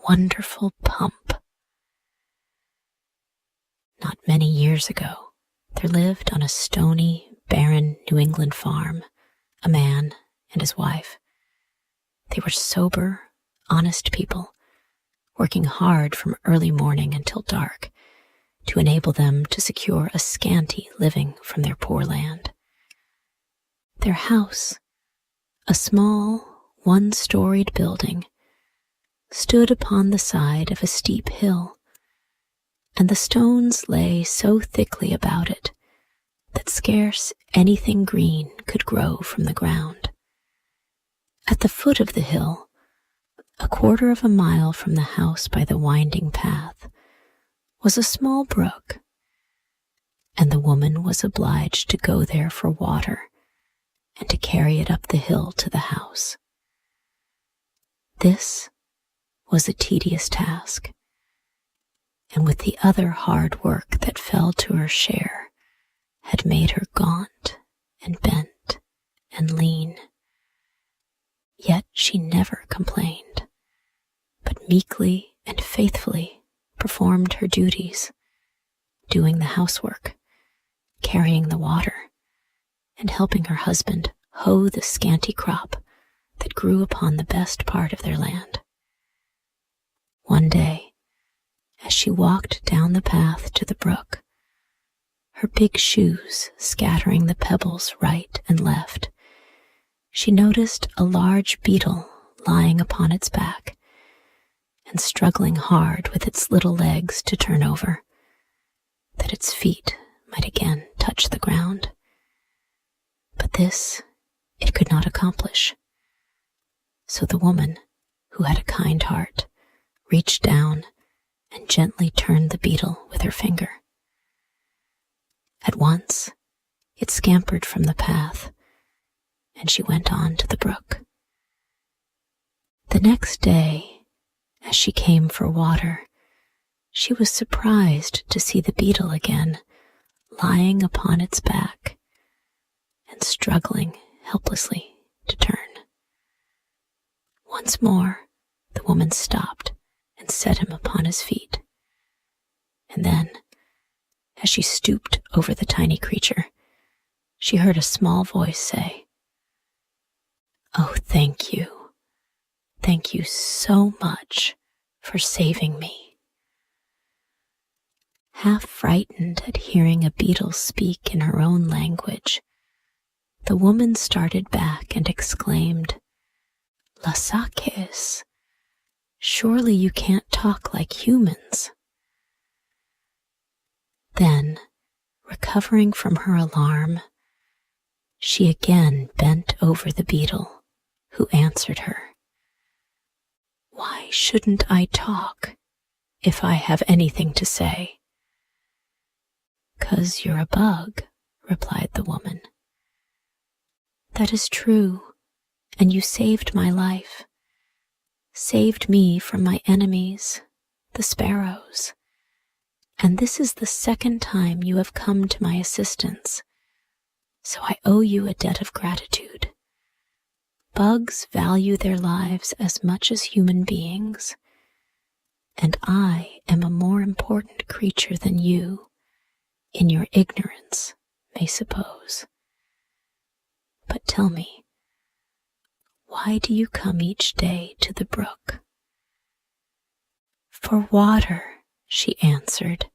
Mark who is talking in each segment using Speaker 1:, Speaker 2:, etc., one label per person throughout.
Speaker 1: wonderful pump. Not many years ago, there lived on a stony, barren New England farm a man and his wife. They were sober, honest people, working hard from early morning until dark to enable them to secure a scanty living from their poor land. Their house, a small, one-storied building, stood upon the side of a steep hill, and the stones lay so thickly about it that scarce anything green could grow from the ground. At the foot of the hill, a quarter of a mile from the house by the winding path, was a small brook, and the woman was obliged to go there for water and to carry it up the hill to the house. This was a tedious task, and with the other hard work that fell to her share, had made her gaunt and bent and lean. Yet she never complained, but meekly and faithfully performed her duties, doing the housework, carrying the water, and helping her husband hoe the scanty crop that grew upon the best part of their land. One day, as she walked down the path to the brook, her big shoes scattering the pebbles right and left, she noticed a large beetle lying upon its back and struggling hard with its little legs to turn over, that its feet might again touch the ground. But this it could not accomplish. So the woman, who had a kind heart, reached down and gently turned the beetle with her finger. At once, it scampered from the path, and she went on to the brook. The next day, as she came for water, she was surprised to see the beetle again, lying upon its back and struggling helplessly to turn. Once more, the woman stopped and set him upon his feet. And then, as she stooped over the tiny creature, she heard a small voice say, "Oh, thank you. Thank you so much for saving me." Half frightened at hearing a beetle speak in her own language, the woman started back and exclaimed, "Lasakes, surely you can't talk like humans." Then, recovering from her alarm, she again bent over the beetle, who answered her, "Why shouldn't I talk if I have anything to say?" "'Cause you're a bug," replied the woman. "That is true, and you saved my life, saved me from my enemies, the sparrows, and this is the second time you have come to my assistance, so I owe you a debt of gratitude. Bugs value their lives as much as human beings, and I am a more important creature than you, in your ignorance, may suppose. But tell me, why do you come each day to the brook?" "For water," she answered,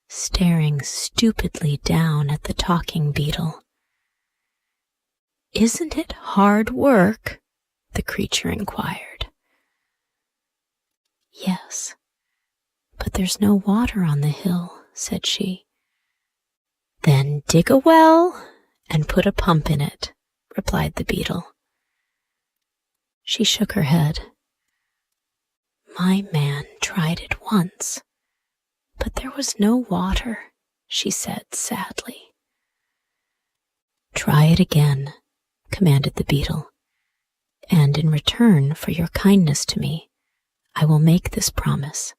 Speaker 1: staring stupidly down at the talking beetle. "Isn't it hard work?" the creature inquired. "Yes, but there's no water on the hill," said she. "Then dig a well and put a pump in it," replied the beetle. She shook her head. "My man tried it once, but there was no water," she said sadly. "Try it again," commanded the beetle, "and in return for your kindness to me, I will make this promise.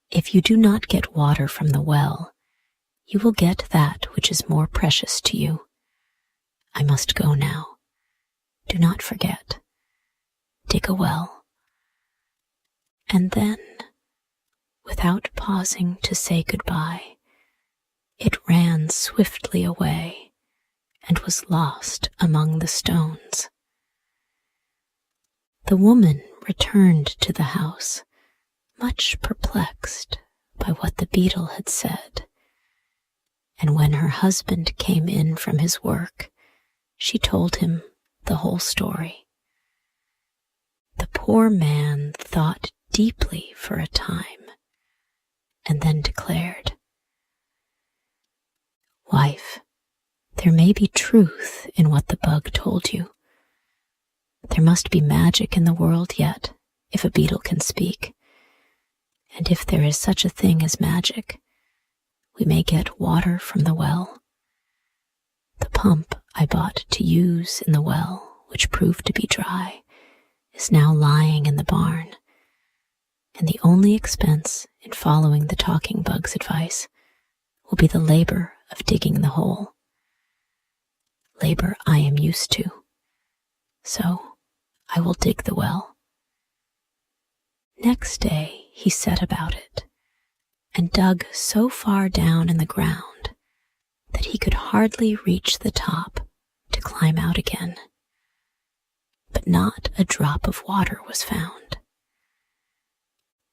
Speaker 1: If you do not get water from the well, you will get that which is more precious to you. I must go now. Do not forget. Dig a well." And then, without pausing to say goodbye, it ran swiftly away and was lost among the stones. The woman returned to the house, much perplexed by what the beetle had said, and when her husband came in from his work, she told him the whole story. The poor man thought deeply for a time, and then declared, "Wife, there may be truth in what the bug told you. There must be magic in the world yet, if a beetle can speak. And if there is such a thing as magic, we may get water from the well. The pump I bought to use in the well, which proved to be dry, is now lying in the barn, and the only expense in following the talking bug's advice will be the labor of digging the hole. Labor I am used to, so I will dig the well." Next day he set about it, and dug so far down in the ground that he could hardly reach the top to climb out again. But not a drop of water was found.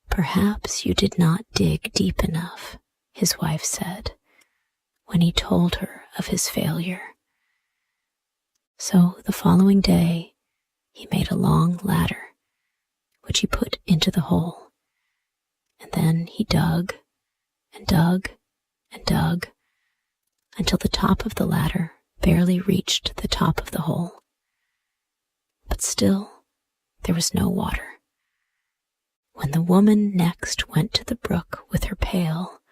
Speaker 1: "Perhaps you did not dig deep enough," his wife said, when he told her of his failure. So the following day he made a long ladder, which he put into the hole, and then he dug and dug and dug until the top of the ladder barely reached the top of the hole. But still there was no water. When the woman next went to the brook with her pail,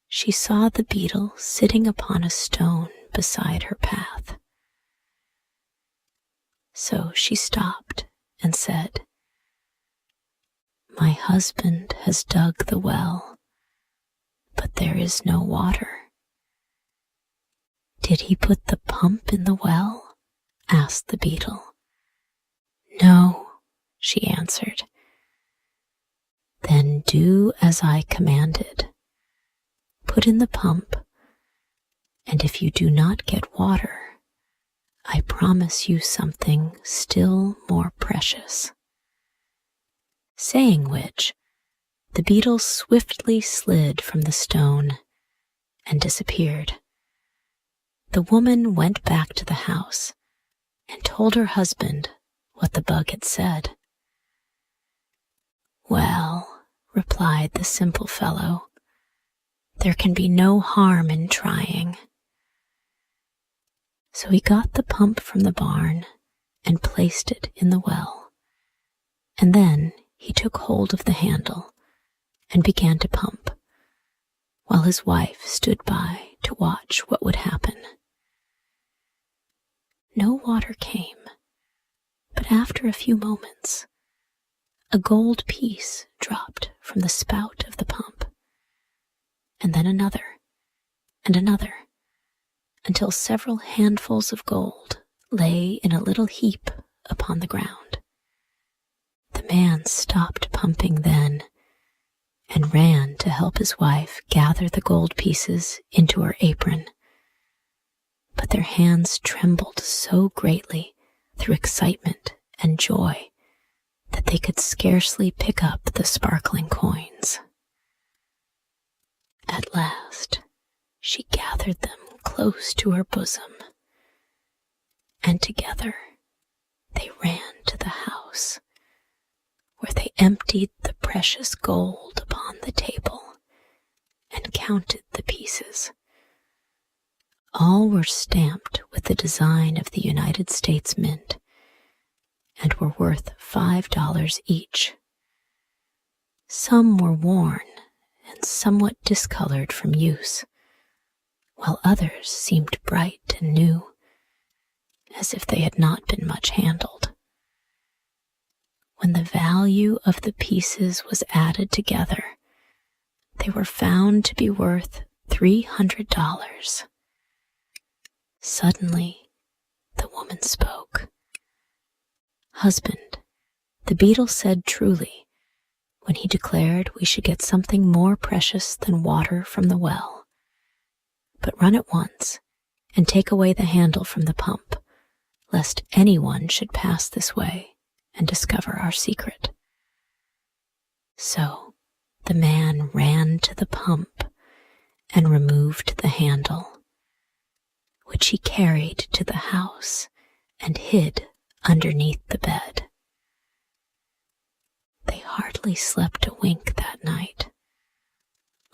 Speaker 1: she saw the beetle sitting upon a stone beside her path. So she stopped and said, "My husband has dug the well, but there is no water." "Did he put the pump in the well?" asked the beetle. "No," she answered. "Then do as I commanded. Put in the pump, and if you do not get water, I promise you something still more precious." Saying which, the beetle swiftly slid from the stone and disappeared. The woman went back to the house and told her husband what the bug had said. "Well," replied the simple fellow, "there can be no harm in trying." So he got the pump from the barn and placed it in the well, and then he took hold of the handle and began to pump, while his wife stood by to watch what would happen. No water came, but after a few moments, a gold piece dropped from the spout of the pump, and then another, and another, until several handfuls of gold lay in a little heap upon the ground. The man stopped pumping then and ran to help his wife gather the gold pieces into her apron. But their hands trembled so greatly through excitement and joy that they could scarcely pick up the sparkling coins. At last, she gathered them close to her bosom, and together they ran to the house, where they emptied the precious gold upon the table and counted the pieces. All were stamped with the design of the United States Mint and were worth $5 each. Some were worn and somewhat discolored from use, while others seemed bright and new, as if they had not been much handled. When the value of the pieces was added together, they were found to be worth $300. Suddenly, the woman spoke. "Husband, the beetle said truly when he declared we should get something more precious than water from the well, but run at once and take away the handle from the pump, lest anyone should pass this way and discover our secret. So the man ran to the pump and removed the handle, which he carried to the house and hid underneath the bed. They hardly slept a wink that night,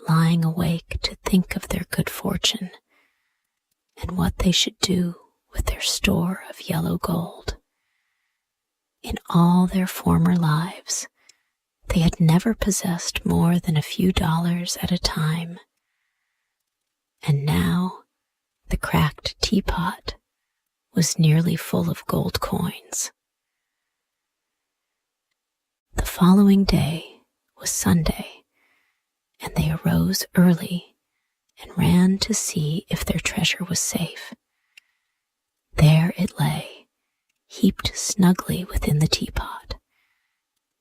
Speaker 1: lying awake to think of their good fortune and what they should do with their store of yellow gold. In all their former lives, they had never possessed more than a few dollars at a time, and now the cracked teapot was nearly full of gold coins. The following day was Sunday, and they arose early and ran to see if their treasure was safe. There it lay, heaped snugly within the teapot,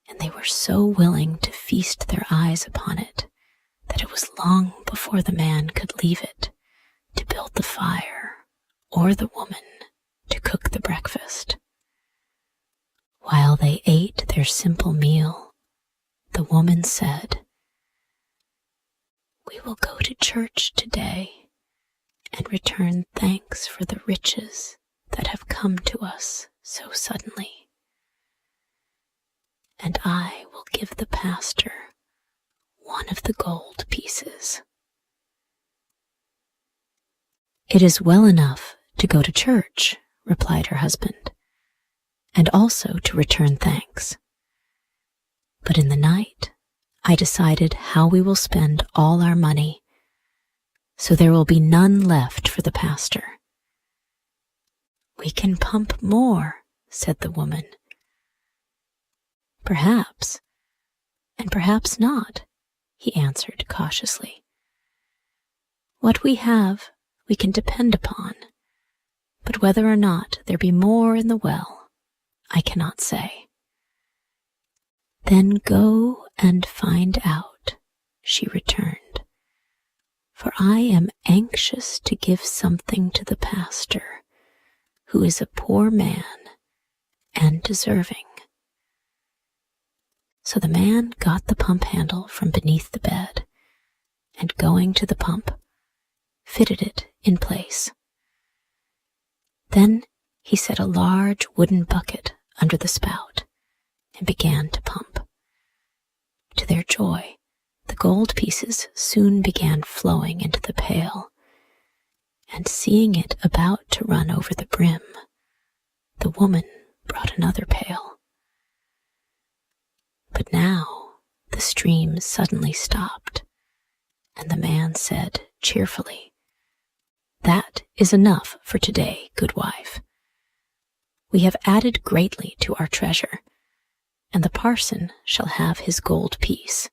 Speaker 1: and they were so willing to feast their eyes upon it that it was long before the man could leave it to build the fire or the woman to cook the breakfast. While they ate their simple meal, the woman said, "We will go to church today and return thanks for the riches that have come to us so suddenly. And I will give the pastor one of the gold pieces." "It is well enough to go to church," replied her husband, "and also to return thanks. But in the night, I decided how we will spend all our money, so there will be none left for the pastor." "We can pump more," said the woman. "Perhaps, and perhaps not," he answered cautiously. "What we have, we can depend upon, but whether or not there be more in the well, I cannot say." "Then go and find out," she returned, "for I am anxious to give something to the pastor, who is a poor man and deserving." So the man got the pump handle from beneath the bed, and going to the pump, fitted it in place. Then he set a large wooden bucket under the spout and began to pump. To their joy, the gold pieces soon began flowing into the pail, and seeing it about to run over the brim, the woman brought another pail. But now the stream suddenly stopped, and the man said cheerfully, "That is enough for today, good wife. We have added greatly to our treasure, and the parson shall have his gold piece.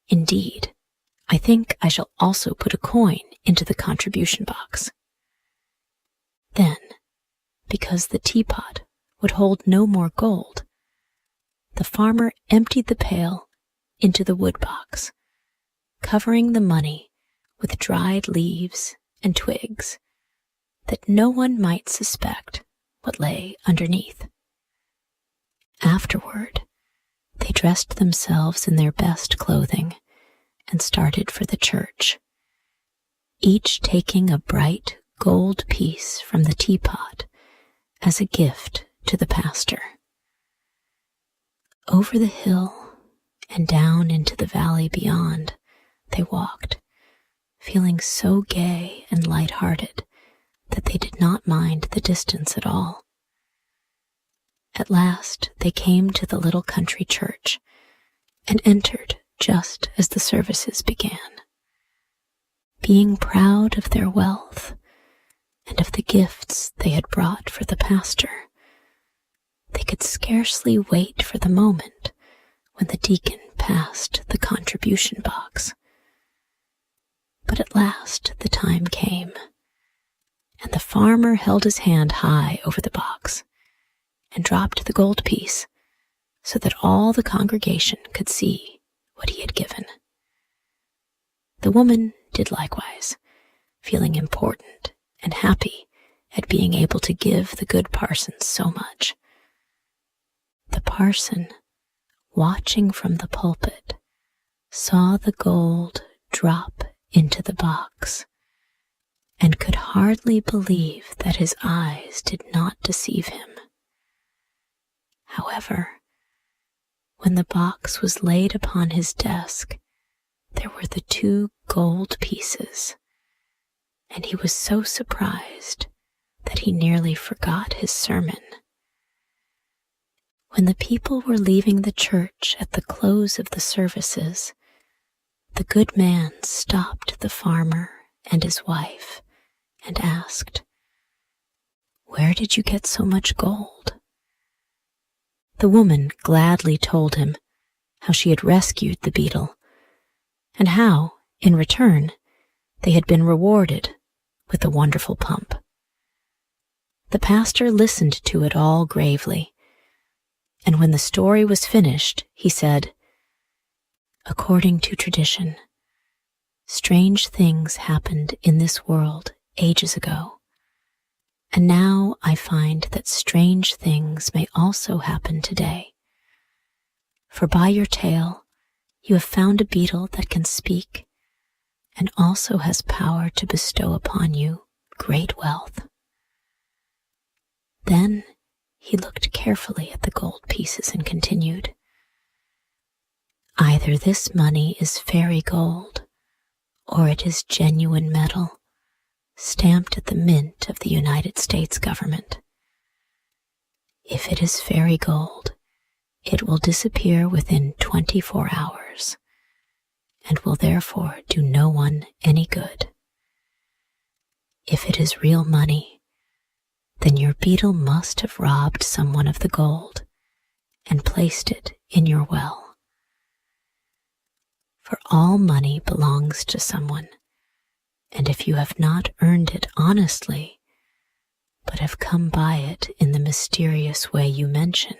Speaker 1: Indeed, I think I shall also put a coin into the contribution box." Then, because the teapot would hold no more gold, the farmer emptied the pail into the wood box, covering the money with dried leaves and twigs, that no one might suspect what lay underneath. Afterward, they dressed themselves in their best clothing and started for the church, each taking a bright gold piece from the teapot as a gift to the pastor. Over the hill and down into the valley beyond, they walked, feeling so gay and light-hearted that they did not mind the distance at all. At last they came to the little country church and entered just as the services began. Being proud of their wealth and of the gifts they had brought for the pastor, they could scarcely wait for the moment when the deacon passed the contribution box. But at last the time came, and the farmer held his hand high over the box and dropped the gold piece, so that all the congregation could see what he had given. The woman did likewise, feeling important and happy at being able to give the good parson so much. The parson, watching from the pulpit, saw the gold drop into the box and could hardly believe that his eyes did not deceive him. However, when the box was laid upon his desk, there were the 2 gold pieces, and he was so surprised that he nearly forgot his sermon. When the people were leaving the church at the close of the services, the good man stopped the farmer and his wife and asked, "Where did you get so much gold?" The woman gladly told him how she had rescued the beetle, and how, in return, they had been rewarded with a wonderful pump. The pastor listened to it all gravely, and when the story was finished, he said, "According to tradition, strange things happened in this world ages ago, and now I find that strange things may also happen today. For by your tale, you have found a beetle that can speak and also has power to bestow upon you great wealth." Then he looked carefully at the gold pieces and continued, "Either this money is fairy gold, or it is genuine metal, stamped at the mint of the United States government. If it is fairy gold, it will disappear within 24 hours, and will therefore do no one any good. If it is real money, then your beetle must have robbed someone of the gold and placed it in your well. For all money belongs to someone, and if you have not earned it honestly, but have come by it in the mysterious way you mention,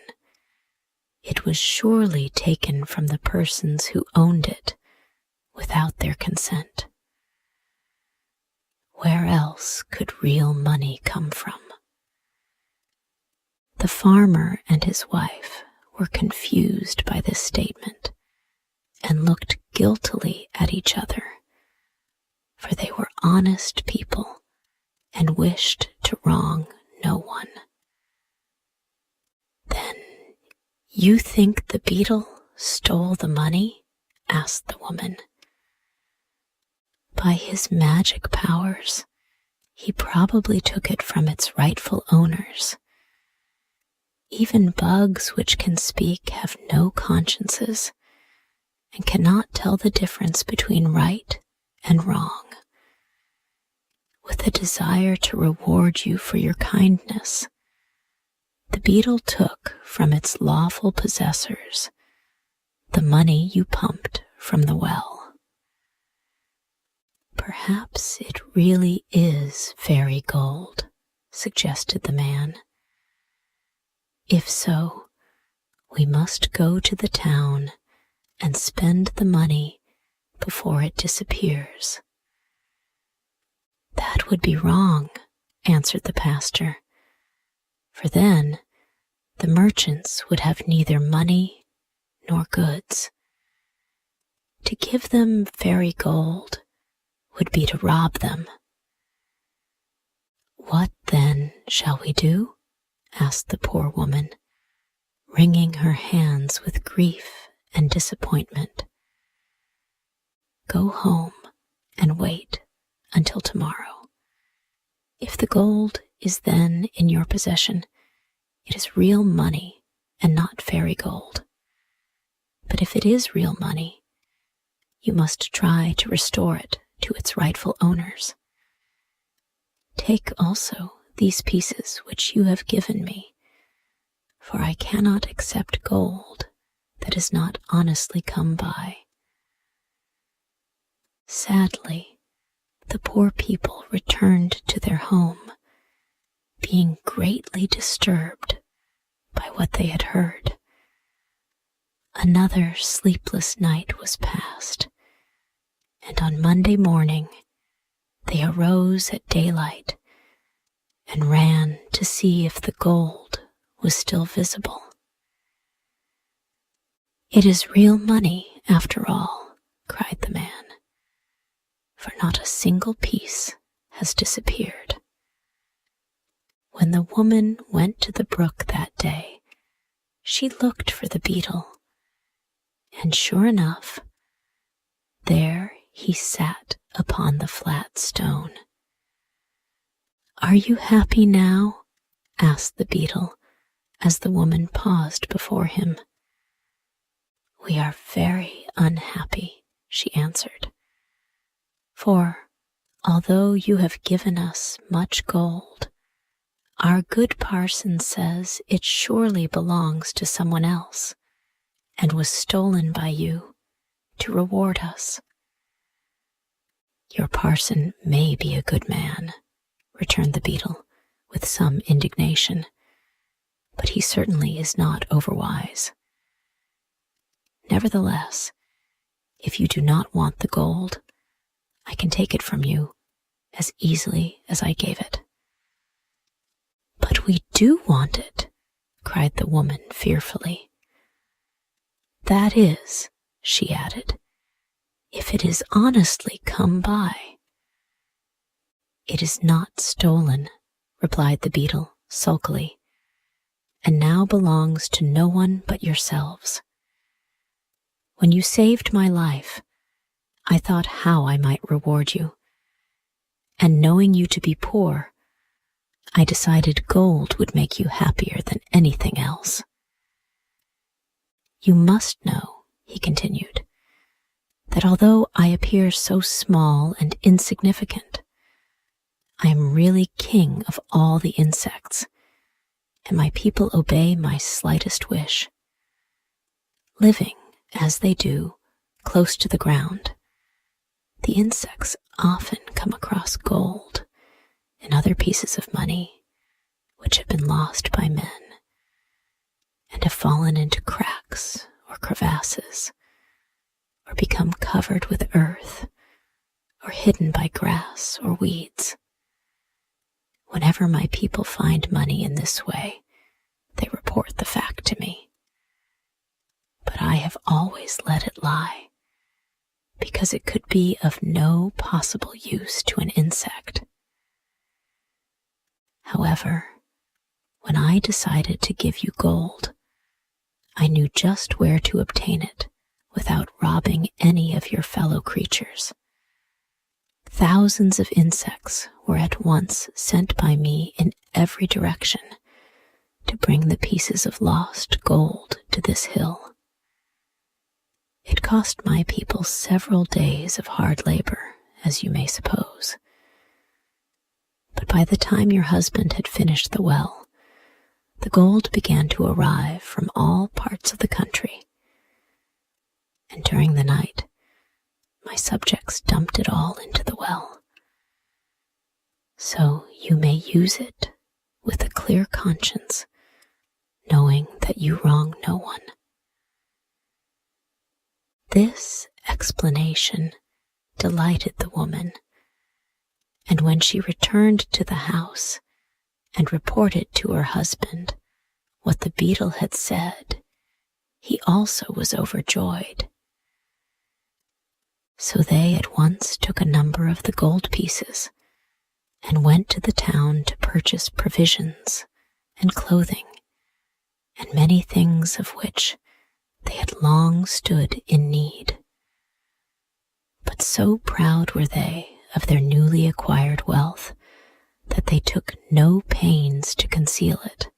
Speaker 1: it was surely taken from the persons who owned it without their consent. Where else could real money come from?" The farmer and his wife were confused by this statement and looked guiltily at each other, for they were honest people and wished to wrong no one. "Then you think the beetle stole the money?" asked the woman. "By his magic powers, he probably took it from its rightful owners. Even bugs which can speak have no consciences and cannot tell the difference between right and wrong. With a desire to reward you for your kindness, the beetle took from its lawful possessors the money you pumped from the well. Perhaps it really is fairy gold," suggested the man. "If so, we must go to the town and spend the money before it disappears." "That would be wrong," answered the pastor, "for then the merchants would have neither money nor goods. To give them fairy gold would be to rob them." "What then shall we do?" asked the poor woman, wringing her hands with grief and disappointment. "Go home and wait until tomorrow. If the gold is then in your possession, it is real money and not fairy gold. But if it is real money, you must try to restore it to its rightful owners. Take also these pieces which you have given me, for I cannot accept gold that is not honestly come by." Sadly, the poor people returned to their home, being greatly disturbed by what they had heard. Another sleepless night was passed, and on Monday morning they arose at daylight and ran to see if the gold was still visible. "It is real money, after all," cried the man, "for not a single piece has disappeared." When the woman went to the brook that day, she looked for the beetle, and sure enough, there he sat upon the flat stone. "Are you happy now?" asked the beetle as the woman paused before him. "We are very unhappy," she answered, "for although you have given us much gold, our good parson says it surely belongs to someone else and was stolen by you to reward us." "Your parson may be a good man," returned the beetle with some indignation, "but he certainly is not overwise. Nevertheless, if you do not want the gold, I can take it from you as easily as I gave it." "But we do want it," cried the woman fearfully. "That is," she added, "if it is honestly come by." "It is not stolen," replied the beetle sulkily, "and now belongs to no one but yourselves. When you saved my life, I thought how I might reward you, and knowing you to be poor, I decided gold would make you happier than anything else. You must know," he continued, "that although I appear so small and insignificant, I am really king of all the insects, and my people obey my slightest wish. Living, as they do, close to the ground, the insects often come across gold and other pieces of money which have been lost by men and have fallen into cracks or crevasses or become covered with earth or hidden by grass or weeds. Whenever my people find money in this way, they report the fact to me. But I have always let it lie, because it could be of no possible use to an insect. However, when I decided to give you gold, I knew just where to obtain it without robbing any of your fellow creatures. Thousands of insects were at once sent by me in every direction to bring the pieces of lost gold to this hill. It cost my people several days of hard labor, as you may suppose. But by the time your husband had finished the well, the gold began to arrive from all parts of the country, and during the night, my subjects dumped it all into the well. So you may use it with a clear conscience, knowing that you wrong no one. This explanation delighted the woman, and when she returned to the house and reported to her husband what the beetle had said, he also was overjoyed. So they at once took a number of the gold pieces and went to the town to purchase provisions and clothing and many things of which they had long stood in need. But so proud were they of their newly acquired wealth that they took no pains to conceal it.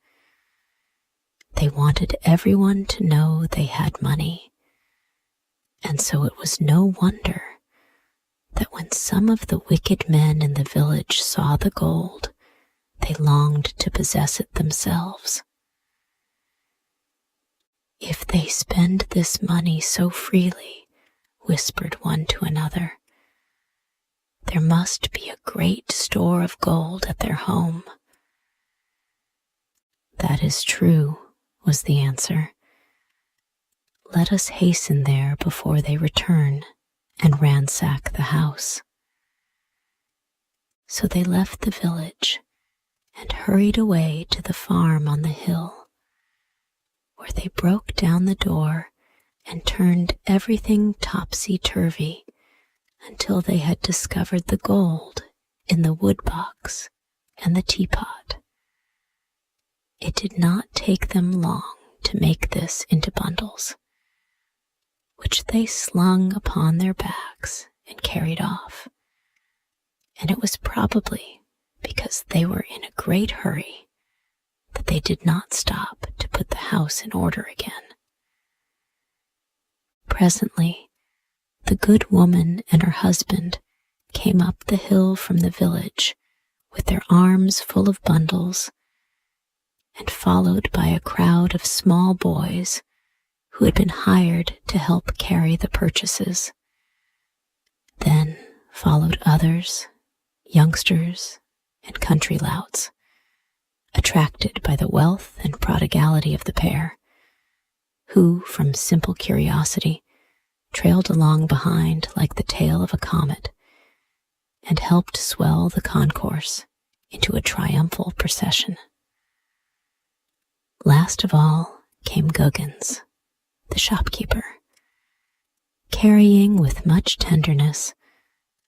Speaker 1: They wanted everyone to know they had money, and so it was no wonder that when some of the wicked men in the village saw the gold, they longed to possess it themselves. "If they spend this money so freely," whispered one to another, "there must be a great store of gold at their home." "That is true," was the answer. Let us hasten there before they return and ransack the house." So they left the village and hurried away to the farm on the hill, where they broke down the door and turned everything topsy-turvy until they had discovered the gold in the wood box and the teapot. It did not take them long to make this into bundles, which they slung upon their backs and carried off, and it was probably because they were in a great hurry that they did not stop to put the house in order again. Presently, the good woman and her husband came up the hill from the village with their arms full of bundles, and followed by a crowd of small boys who had been hired to help carry the purchases. Then followed others, youngsters, and country louts, attracted by the wealth and prodigality of the pair, who, from simple curiosity, trailed along behind like the tail of a comet, and helped swell the concourse into a triumphal procession. Last of all came Guggins, the shopkeeper, carrying with much tenderness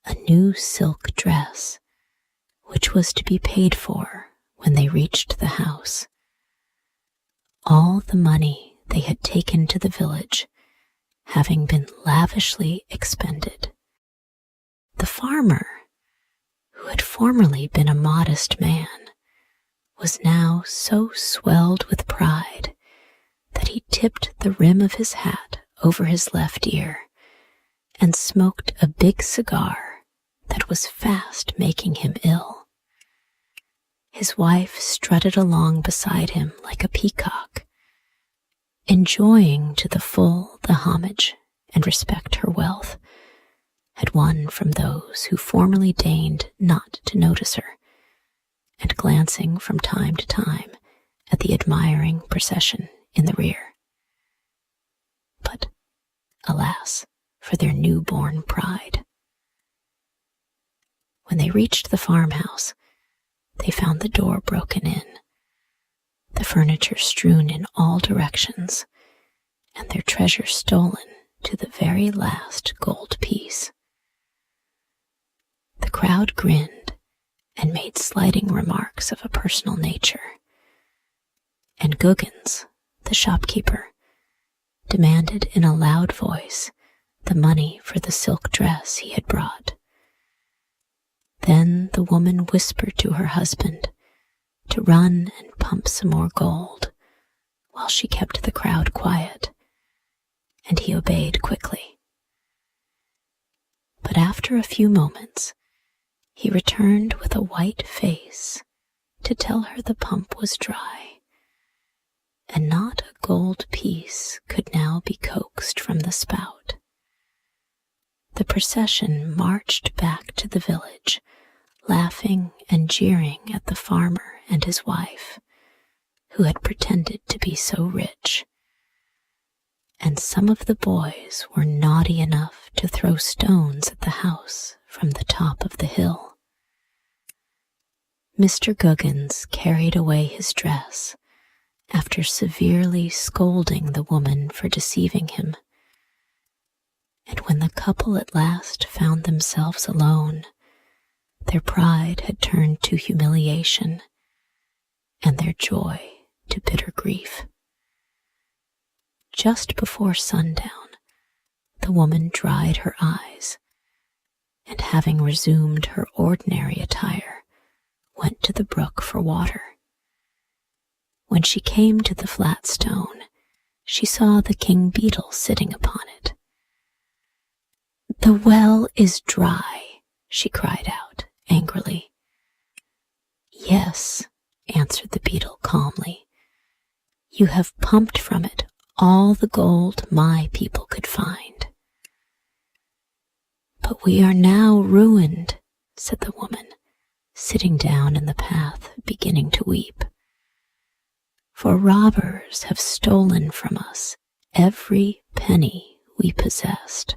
Speaker 1: a new silk dress, which was to be paid for when they reached the house. All the money they had taken to the village having been lavishly expended. The farmer, who had formerly been a modest man, was now so swelled with pride that he tipped the rim of his hat over his left ear and smoked a big cigar that was fast making him ill. His wife strutted along beside him like a peacock, enjoying to the full the homage and respect her wealth had won from those who formerly deigned not to notice her, and glancing from time to time at the admiring procession in the rear. But, alas, for their newborn pride. When they reached the farmhouse, they found the door broken in, the furniture strewn in all directions, and their treasure stolen to the very last gold piece. The crowd grinned and made slighting remarks of a personal nature, and Guggins, the shopkeeper, demanded in a loud voice the money for the silk dress he had brought. Then the woman whispered to her husband to run and pump some more gold, while she kept the crowd quiet, and he obeyed quickly. But after a few moments, he returned with a white face to tell her the pump was dry, and not a gold piece could now be coaxed from the spout. The procession marched back to the village, laughing and jeering at the farmer and his wife, who had pretended to be so rich. And some of the boys were naughty enough to throw stones at the house from the top of the hill. Mr. Guggins carried away his dress, after severely scolding the woman for deceiving him. And when the couple at last found themselves alone, their pride had turned to humiliation, and their joy to bitter grief. Just before sundown, the woman dried her eyes, and having resumed her ordinary attire, went to the brook for water. When she came to the flat stone, she saw the king beetle sitting upon it. "The well is dry," she cried out angrily. "Yes," answered the beetle calmly. "You have pumped from it all the gold my people could find." "But we are now ruined," said the woman, sitting down in the path, beginning to weep. "For robbers have stolen from us every penny we possessed.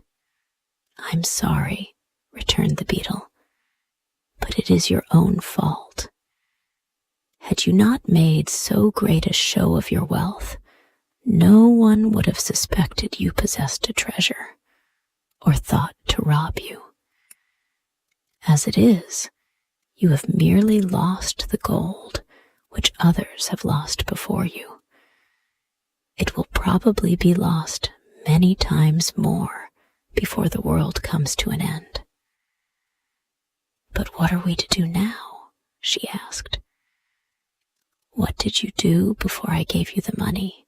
Speaker 1: I'm sorry, returned the beetle, but it is your own fault. Had you not made so great a show of your wealth, no one would have suspected you possessed a treasure, or thought to rob you. As it is, you have merely lost the gold which others have lost before you. It will probably be lost many times more before the world comes to an end. But what are we to do now? She asked. What did you do before I gave you the money?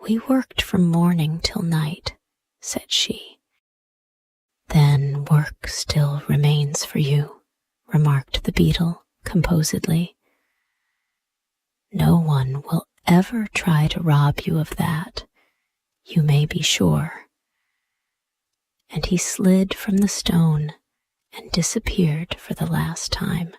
Speaker 1: We worked from morning till night, said she. Then work still remains for you, remarked the beetle composedly. No one will ever try to rob you of that, you may be sure. And he slid from the stone and disappeared for the last time.